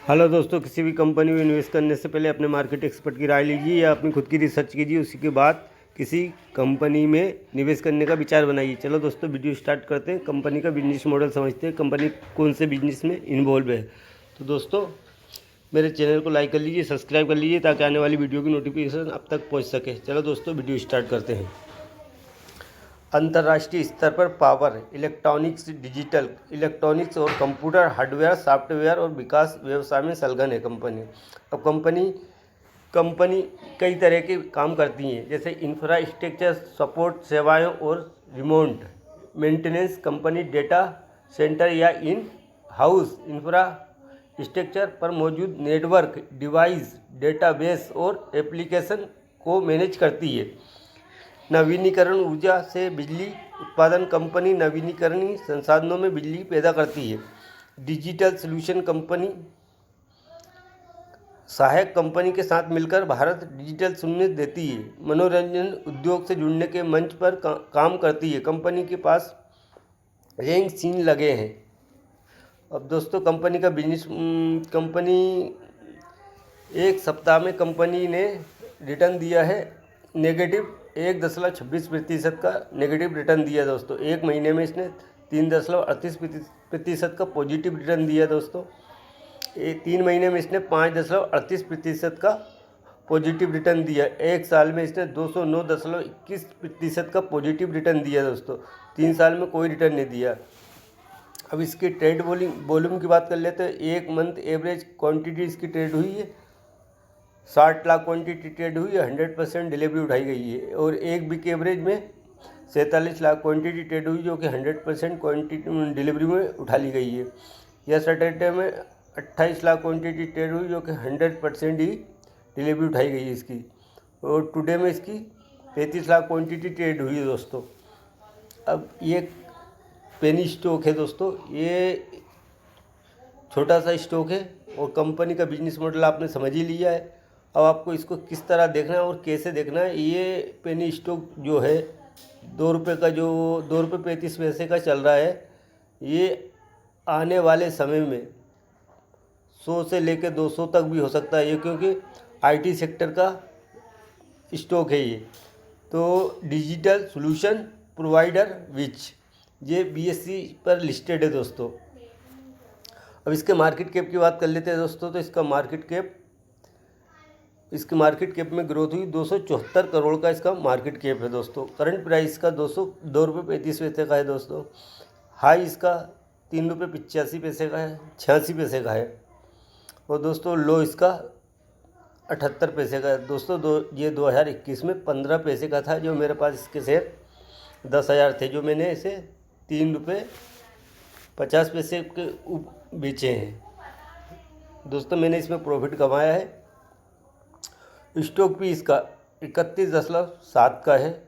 Hello दोस्तों, किसी भी कंपनी में इन्वेस्ट करने से पहले अपने मार्केट एक्सपर्ट की राय लीजिए या अपनी खुद की रिसर्च कीजिए। उसी के बाद किसी कंपनी में निवेश करने का विचार बनाइए। चलो दोस्तों, वीडियो स्टार्ट करते हैं। कंपनी का बिजनेस मॉडल समझते हैं, कंपनी कौन से बिजनेस में इन्वॉल्व है। तो दोस्तों, मेरे चैनल को लाइक कर लीजिए, सब्सक्राइब कर लीजिए ताकि आने वाली वीडियो की नोटिफिकेशन अब तक पहुँच सके। चलो दोस्तों, वीडियो स्टार्ट करते हैं। अंतर्राष्ट्रीय स्तर पर पावर इलेक्ट्रॉनिक्स, डिजिटल इलेक्ट्रॉनिक्स और कंप्यूटर हार्डवेयर, सॉफ्टवेयर और विकास व्यवसाय में संलग्न है कंपनी। अब कंपनी कई तरह के काम करती हैं, जैसे इंफ्रास्ट्रक्चर सपोर्ट सेवाएं और remote maintenance. Company data centre या इन हाउस इंफ्रास्ट्रक्चर पर मौजूद नेटवर्क डिवाइस, डेटाबेस और एप्लीकेशन को मैनेज करती है। नवीनीकरण ऊर्जा से बिजली उत्पादन। कंपनी नवीनीकरणीय संसाधनों में बिजली पैदा करती है। डिजिटल सॉल्यूशन कंपनी सहायक कंपनी के साथ मिलकर भारत डिजिटल सुविधा देती है। मनोरंजन उद्योग से जुड़ने के मंच पर काम करती है। कंपनी के पास रैंक सीन लगे हैं। अब दोस्तों, कंपनी का बिजनेस कंपनी एक सप्ताह में कंपनी ने रिटर्न दिया है नेगेटिव 1.26% का नेगेटिव रिटर्न दिया दोस्तों। एक महीने में इसने 3.38% का पॉजिटिव रिटर्न दिया दोस्तों। 3 महीने में इसने 5.38% का पॉजिटिव रिटर्न दिया। एक साल में इसने 209.21% का पॉजिटिव रिटर्न दिया दोस्तों। 3 साल में कोई रिटर्न नहीं दिया। अब इसकी ट्रेड वॉल्यूम की बात कर लेते हैं। एक मंथ एवरेज क्वांटिटी इसकी ट्रेड हुई है 60 लाख क्वांटिटी ट्रेड हुई है, 100% डिलीवरी उठाई गई है। और एक वीक एवरेज में 47 लाख क्वांटिटी ट्रेड हुई, जो कि 100% क्वांटिटी डिलीवरी में उठा ली गई है। या सैटरडे में 28 लाख क्वांटिटी ट्रेड हुई, जो कि 100% ही डिलीवरी उठाई गई है इसकी। और टुडे में इसकी 33 लाख क्वांटिटी ट्रेड हुई है दोस्तों। अब ये पेनी स्टॉक है दोस्तों, ये छोटा सा स्टॉक है और कंपनी का बिजनेस मॉडल आपने समझ ही लिया है। अब आपको इसको किस तरह देखना है और कैसे देखना है। ये पेनी स्टॉक जो है 2 रुपये का, जो 2 रुपये 35 पैसे का चल रहा है, ये आने वाले समय में 100 से लेकर 200 तक भी हो सकता है ये, क्योंकि आईटी सेक्टर का स्टॉक है ये। तो डिजिटल सॉल्यूशन प्रोवाइडर विच, ये बीएससी पर लिस्टेड है दोस्तों। अब इसके मार्केट कैप की बात कर लेते हैं दोस्तों। तो इसकी मार्केट कैप में ग्रोथ हुई 274 करोड़ का इसका मार्केट कैप है दोस्तों। करंट प्राइस का 2 रुपये 35 पैसे का है दोस्तों। हाई इसका 3 रुपये 85 पैसे का है, 86 पैसे का है। और दोस्तों लो इसका 78 पैसे का है दोस्तों। ये 2021 में 15 पैसे का था, जो मेरे पास इसके शेयर 10,000 थे, जो मैंने इसे 3 रुपये 50 पैसे के बेचे हैं दोस्तों। मैंने इसमें प्रॉफिट कमाया है। स्टॉक भी इसका 31.7 का है।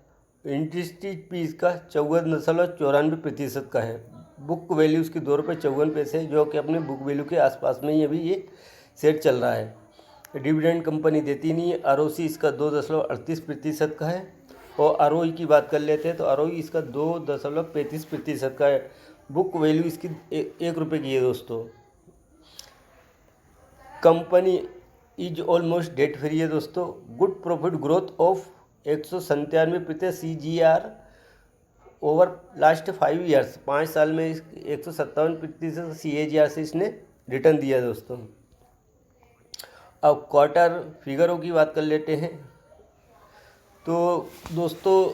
इंटरेस्टेड भी इसका 54.94% का है। बुक वैल्यू इसकी 2 रुपये 54 पैसे, जो कि अपने बुक वैल्यू के आसपास में ही अभी ये शेयर चल रहा है। डिविडेंड कंपनी देती नहीं है। आरओसी इसका 2.38% का है। और आरओई की बात कर लेते हैं तो आरओई इसका 2.35% का है। बुक वैल्यू इसकी 1 रुपये की है दोस्तों। Company is almost debt free है दोस्तों। Good profit growth of 197% CGR over last 5 years. 5 साल में 157% CAGR से इसने रिटर्न दिया दोस्तों। अब क्वार्टर फिगरों की बात कर लेते हैं। तो दोस्तों,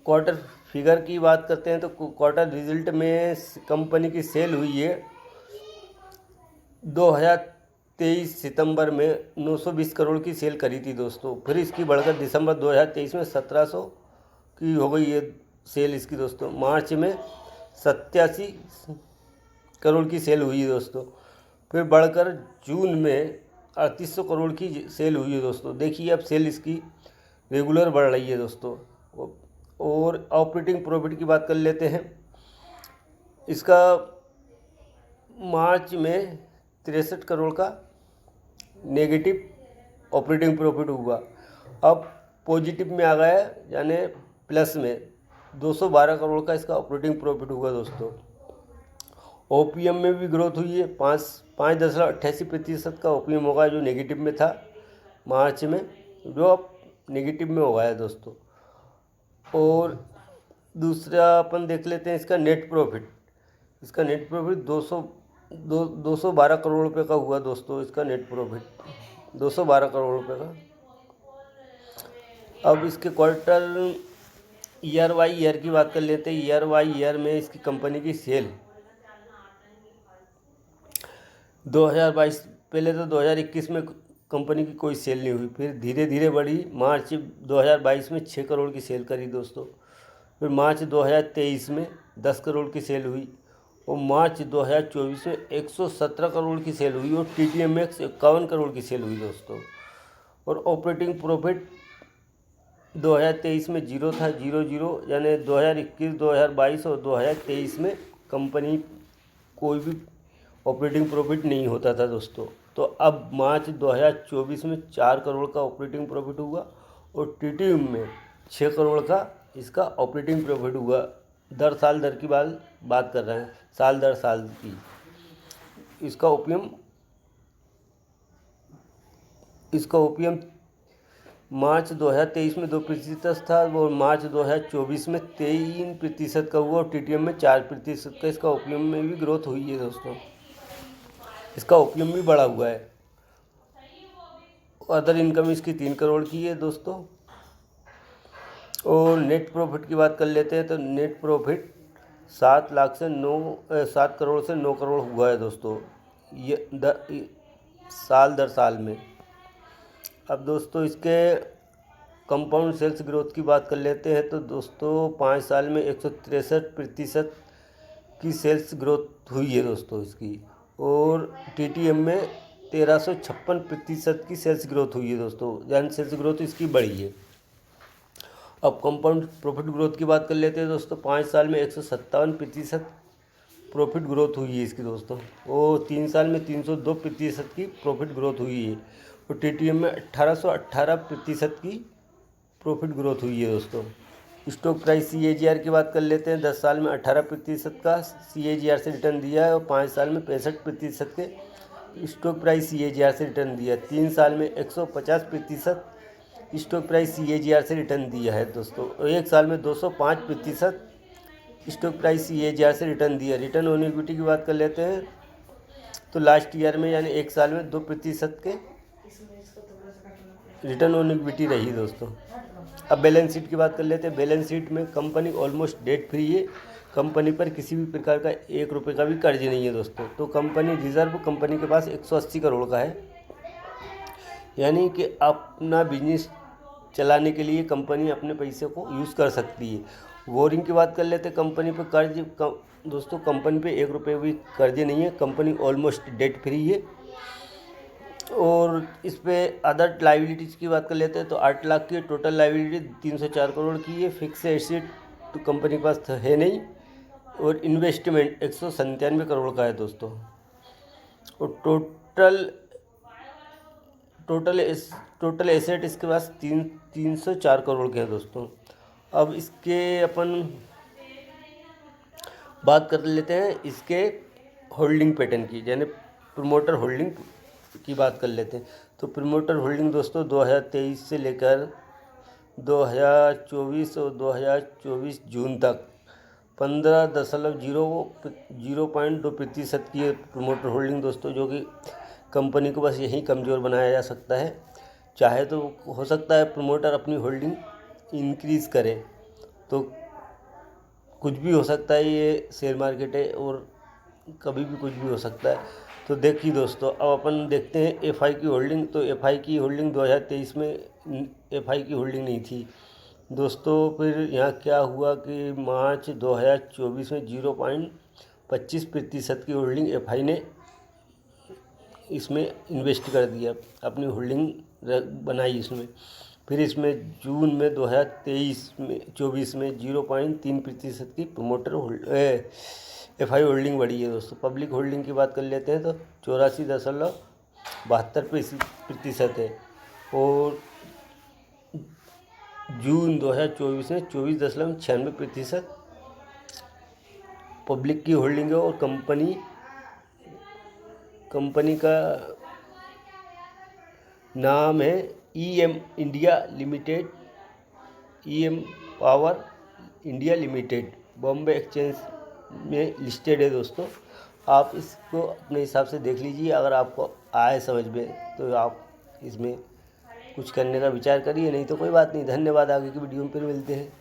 क्वार्टर फिगर की बात करते हैं तो क्वार्टर रिजल्ट में कंपनी की सेल हुई है 2023 सितंबर में 920 करोड़ की सेल करी थी दोस्तों। फिर इसकी बढ़कर दिसंबर 2023 में 1700 की हो गई है सेल इसकी दोस्तों। मार्च में 87 करोड़ की सेल हुई है दोस्तों। फिर बढ़कर जून में 3800 करोड़ की सेल हुई है दोस्तों। देखिए अब सेल इसकी रेगुलर बढ़ रही है दोस्तों। और ऑपरेटिंग प्रॉफिट की बात कर लेते हैं। इसका मार्च में 63 करोड़ का नेगेटिव ऑपरेटिंग प्रॉफिट हुआ। अब पॉजिटिव में आ गया, यानी प्लस में 212 करोड़ का इसका ऑपरेटिंग प्रॉफिट हुआ दोस्तों। ओपीएम में भी ग्रोथ हुई है, 5.88% का ओपीएम होगा जो नेगेटिव में था मार्च में, जो अब नेगेटिव में हो गया है दोस्तों। और दूसरा अपन देख लेते हैं इसका नेट प्रॉफिट। इसका नेट प्रॉफिट 212 करोड़ रुपए का हुआ दोस्तों। इसका नेट प्रॉफिट 212 करोड़ रुपए का। अब इसके क्वार्टर ईयर बाई ईयर की बात कर लेते हैं। ईयर बाई ईयर में इसकी कंपनी की सेल 2022, पहले तो 2021 में कंपनी की कोई सेल नहीं हुई, फिर धीरे धीरे बढ़ी। मार्च 2022 में 6 करोड़ की सेल करी दोस्तों। फिर मार्च 2023 में 10 करोड़ की सेल हुई, और मार्च 2024 में 117 करोड़ की सेल हुई, और TTMX 51 करोड़ की सेल हुई दोस्तों। और ऑपरेटिंग प्रॉफिट 2023 में जीरो था, जीरो, यानी 2021, 2022 और 2023 में कंपनी कोई भी ऑपरेटिंग प्रॉफिट नहीं होता था दोस्तों। तो अब मार्च 2024 में 4 करोड़ का ऑपरेटिंग प्रॉफिट हुआ, और TTM में 6 करोड़ का इसका ऑपरेटिंग प्रॉफिट हुआ। दर साल दर की बात कर रहे हैं, साल दर साल की। इसका ओपीएम मार्च 2023 में 2% था, और मार्च 2024 में 3% का हुआ, और TTM में 4% का इसका ओपीएम में भी ग्रोथ हुई है दोस्तों। इसका ओपीएम भी बढ़ा हुआ है। अदर इनकम इसकी 3 करोड़ की है दोस्तों। और नेट प्रॉफिट की बात कर लेते हैं, तो नेट प्रॉफिट 7 करोड़ से 9 करोड़ हुआ है दोस्तों, ये साल दर साल में। अब दोस्तों इसके कंपाउंड सेल्स ग्रोथ की बात कर लेते हैं, तो दोस्तों 5 साल में 163% की सेल्स ग्रोथ हुई है दोस्तों इसकी। और TTM में 1356% की सेल्स ग्रोथ हुई है दोस्तों, यानी सेल्स ग्रोथ इसकी बढ़ी है। अब कंपाउंड प्रॉफिट ग्रोथ की बात कर लेते हैं दोस्तों। 5 साल में 157% प्रॉफिट ग्रोथ हुई है इसकी दोस्तों, और 3 साल में 302% की प्रॉफिट ग्रोथ हुई है, और TTM में 1818% की प्रॉफिट ग्रोथ हुई है दोस्तों। स्टॉक प्राइस CAGR की बात कर लेते हैं। 10 साल में 18% का CAGR से रिटर्न दिया है, और 5 साल में 65% के स्टॉक प्राइस CAGR से रिटर्न दिया है। 3 साल में 150% स्टॉक प्राइस CAGR से रिटर्न दिया है दोस्तों, और 1 साल में 205% स्टॉक प्राइस CAGR से रिटर्न दिया। रिटर्न ऑन इक्विटी की बात कर लेते हैं, तो लास्ट ईयर में यानी 1 साल में 2% के रिटर्न ऑन इक्विटी रही दोस्तों। अब बैलेंस शीट की बात कर लेते हैं। बैलेंस शीट में कंपनी ऑलमोस्ट डेट फ्री है। कंपनी पर किसी भी प्रकार का 1 रुपये का भी कर्ज नहीं है दोस्तों। तो कंपनी रिजर्व कंपनी के पास 180 करोड़ का है, यानी कि अपना बिजनेस चलाने के लिए कंपनी अपने पैसे को यूज़ कर सकती है। बोरिंग की बात कर लेते हैं। कंपनी पर कर्ज दोस्तों, कंपनी पे 1 रुपये भी कर्ज नहीं है। कंपनी ऑलमोस्ट डेट फ्री है। और इस पर अदर लाइबिलिटीज़ की बात कर लेते हैं, तो 8 लाख की टोटल लाइबिलिटी 304 करोड़ की है। फिक्स एसेट तो कंपनी के पास है नहीं, और इन्वेस्टमेंट 197 करोड़ का है दोस्तों। और टोटल एसेट इसके पास 304 करोड़ के हैं दोस्तों। अब इसके अपन बात कर लेते हैं इसके होल्डिंग पैटर्न की, यानी प्रमोटर होल्डिंग की बात कर लेते हैं। तो प्रमोटर होल्डिंग दोस्तों 2023 से लेकर 2024 और 2024 जून तक 15.02% की प्रमोटर होल्डिंग दोस्तों, जो कि कंपनी को बस यही कमज़ोर बनाया जा सकता है। चाहे तो हो सकता है प्रमोटर अपनी होल्डिंग इंक्रीज़ करे, तो कुछ भी हो सकता है। ये शेयर मार्केट है और कभी भी कुछ भी हो सकता है। तो देखिए दोस्तों, अब अपन देखते हैं FI की होल्डिंग। तो FI की होल्डिंग 2023 में FI की होल्डिंग नहीं थी दोस्तों। फिर यहाँ क्या हुआ कि मार्च 2024 में 0.25% की होल्डिंग FI ने इसमें इन्वेस्ट कर दिया, अपनी होल्डिंग बनाई इसमें। फिर इसमें जून में 2024 में 0.3% की प्रमोटर FI होल्डिंग बढ़ी है दोस्तों। पब्लिक होल्डिंग की बात कर लेते हैं, तो 84.72% है। और जून 2024 में 24.96% पब्लिक की होल्डिंग है और कंपनी का नाम है EM India limited, EM power India limited, Bombay exchange में लिस्टेड है दोस्तों। आप इसको अपने हिसाब से देख लीजिए, अगर आपको आए समझ में तो आप इसमें कुछ करने का विचार करिए, नहीं तो कोई बात नहीं। धन्यवाद, आगे की वीडियो में फिर मिलते हैं।